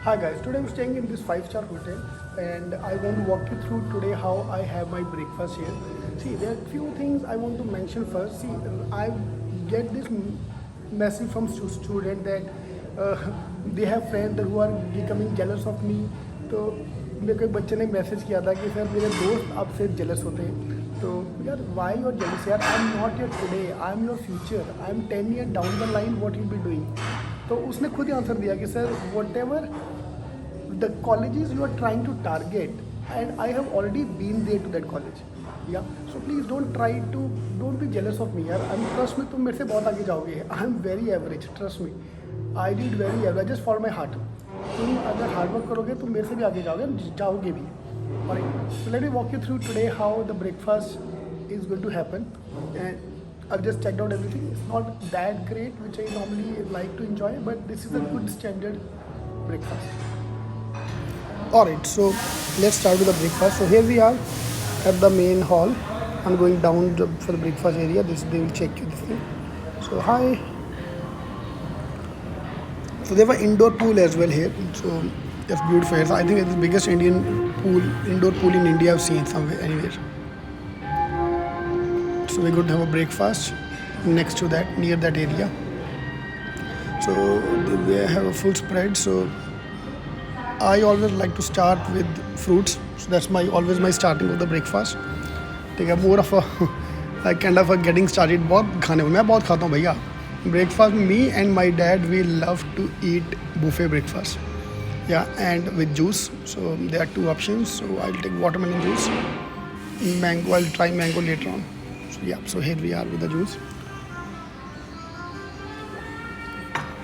Hi guys, today I'm staying in this 5-star hotel and I want to walk you through today how I have my breakfast here. See, there are few things I want to mention first. See, I get this message from student that they have friends who are becoming jealous of me. तो मेरे को एक बच्चे ने message किया था कि sir मेरे दोस्त आपसे जेलस होते हैं. तो यार वाई योर जेलस यार, I am not your today, I am your future, I am 10 year down the line what you be doing. तो उसने खुद ही आंसर दिया कि sir what ever the colleges you are trying to target and I have already been there to that college. Yeah, so please don't be jealous of me yaar. Trust me, तुम मेरे से बहुत आगे जाओगे. I am very average, trust me. I did very average, just follow my heart. तुम अगर hard work करोगे तुम मेरे से भी आगे जाओगे भी. Alright, so let me walk you through today how the breakfast is going to happen. And I've just checked out everything. It's not that great which I normally like to enjoy, but this is a good standard breakfast. Alright, so let's start with the breakfast. So here we are at the main hall. I'm going down for the breakfast area. They will check you this thing. So hi. So they have an indoor pool as well here. So that's beautiful. I think it's the biggest indoor pool in India I've seen anywhere. So we're going to have a breakfast next to that, near that area. So we have a full spread. So I always like to start with fruits, so that's always my starting of the breakfast. ठीक है, more of a kind of a getting started. बहुत खाने में मैं बहुत खाता हूँ भैया. Breakfast, me and my dad we love to eat buffet breakfast. Yeah, and with juice. So there are two options. So I'll take watermelon juice, mango. I'll try mango later on. So yeah, so here we are with the juice.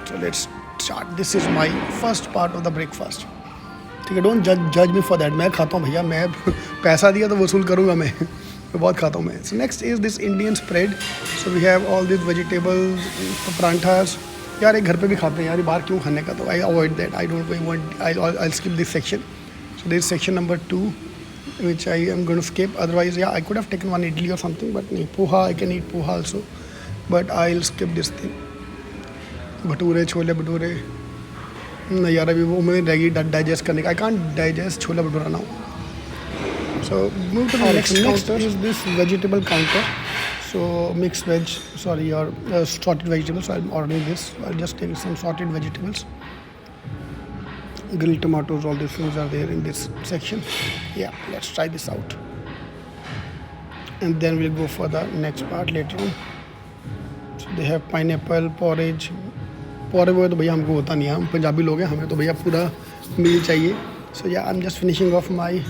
So let's start. This is my first part of the breakfast. ठीक है, don't जज me for that. मैं खाता हूँ भैया, मैं पैसा दिया तो वसूल करूँगा. मैं बहुत खाता हूँ मैं. So next is this Indian spread. So we have all this vegetables, parathas. यार एक घर पे भी खाते हैं यार, बाहर क्यों खाने का. तो I avoid that. I don't want. I skip this section. So this section number 2 which I am going to skip. Otherwise yeah, I could have taken one idli or something, but no, poha, I can eat poha also, but I'll skip this thing. Bhature, chole bhature नहीं यार, अभी वो मुझे रहेगी digest करने का. आई can't digest chhola bhatura now. So move to the next counter. Is this vegetable counter. So mix veg, sorry, assorted vegetables. I am ordering this. I just take some sorted vegetables, grilled tomatoes, all these things are there in this section. Yeah, let's try this out and then we'll go for the next part later on. So they have pineapple porridge. पोरे वो तो भैया हमको होता नहीं है, हम पंजाबी लोग हैं, हमें तो भैया पूरा मील चाहिए. So yeah I am just finishing off my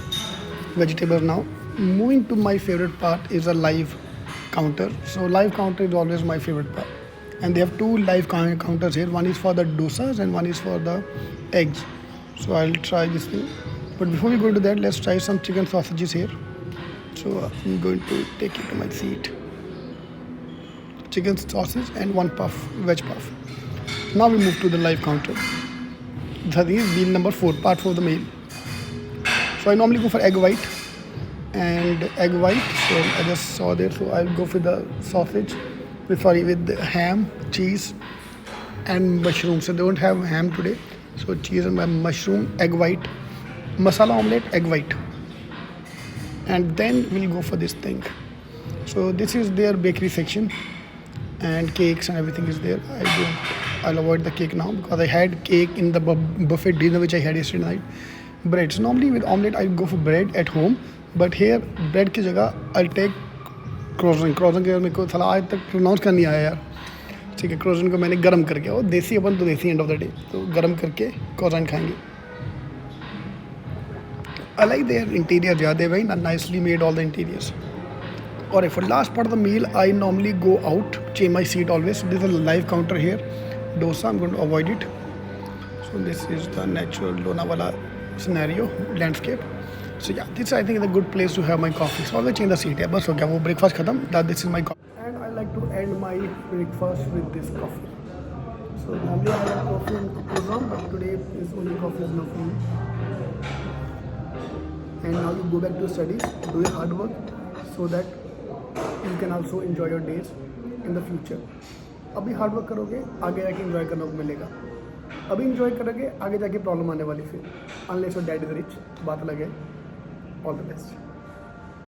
vegetable now. Moving to my favourite part is a live counter. So live counter is always my favourite part and they have two live counters here. One is for the dosas and one is for the eggs. So I'll try this thing, but before we go to that, let's try some chicken sausages here. So I'm going to take it to my seat. Chicken sausage and one puff, veg puff. Now we move to the live counter. That is meal number 4, part 4 of the meal. So I normally go for egg white. So I just saw there, so I'll go for the sausage with ham, cheese and mushroom. So they don't have ham today, so cheese and mushroom, egg white, masala omelette, egg white, and then we'll go for this thing. So this is their bakery section and cakes and everything is there. I'll avoid the cake now because I had cake in the buffet dinner which I had yesterday night. Bread. So normally with omelette I go for bread at home, but here bread की जगह I'll take croissant. Croissant के मेरे को साला आज तक pronounce करना नहीं आया यार. ठीक है, croissant को मैंने गर्म करके, वो देसी, अपन तो देसी एंड ऑफ द डे, तो गर्म करके croissant खाएंगे. I like their interior. Yeah, they very nicely made all the interiors. Alright, for last part of the meal, I normally go out, change my seat always. So this is a live counter here. Dosa, I'm going to avoid it. So this is the natural Lonavala scenario, landscape. So yeah, this I think is a good place to have my coffee. So always change the seat. Yeah, बस हो गया वो breakfast खत्म. That this is my coffee. And I like to end my breakfast with this coffee. So normally I have coffee in Kuzam, but today is only coffee is enough for me. And now you go back to studies, do your hard work, so that you can also enjoy your days in the future. अभी hard work करोगे, आगे जाके enjoy करने को मिलेगा. अभी enjoy करोगे, आगे जाके प्रॉब्लम आने वाली फिर, unless your dad is rich, बात अलग है। All the best.